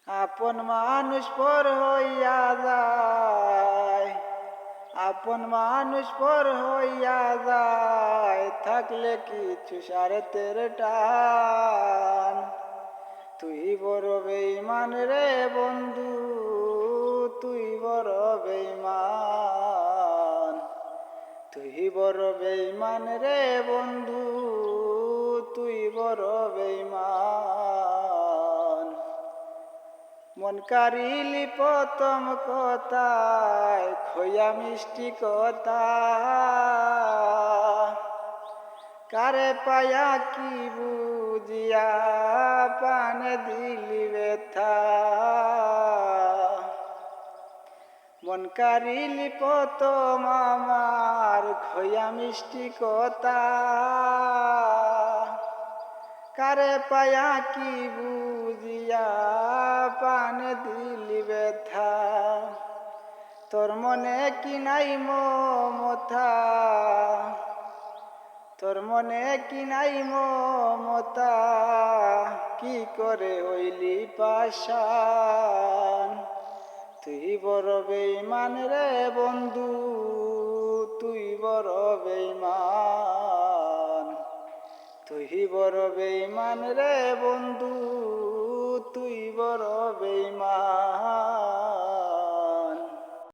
আপন মানুষ পর হইয়া যায়, আপন মানুষ পর হইয়া যায়, থাকলে কিছু স্বার্থের টান। তুই বড় বেঈমান রে বন্ধু, তুই বড় বেঈমান। তুই বড় বেঈমান রে বন্ধু, তুই বড় বেঈমান। মন কারিলি প্রথম কথায় খইয়া মিষ্টি কথা, কারে পায়া কি বুঝিয়া পানে দিলি ব্যথা। মন কারিলি প্রথম আমার খইয়া মিষ্টি কথা, কারে পায়া কি বুঝিয়া পানে দিলি ব্যথা। তোর মনে কি নাই মমতা, তোর মনে কি নাই মমতা, কি করে হইলি পাষাণ। তুই বড় বেঈমান রে বন্ধু, তুই বড় বেঈমান। তুই বড় বেঈমান রে বন্ধু, তুই বড় বেঈমান।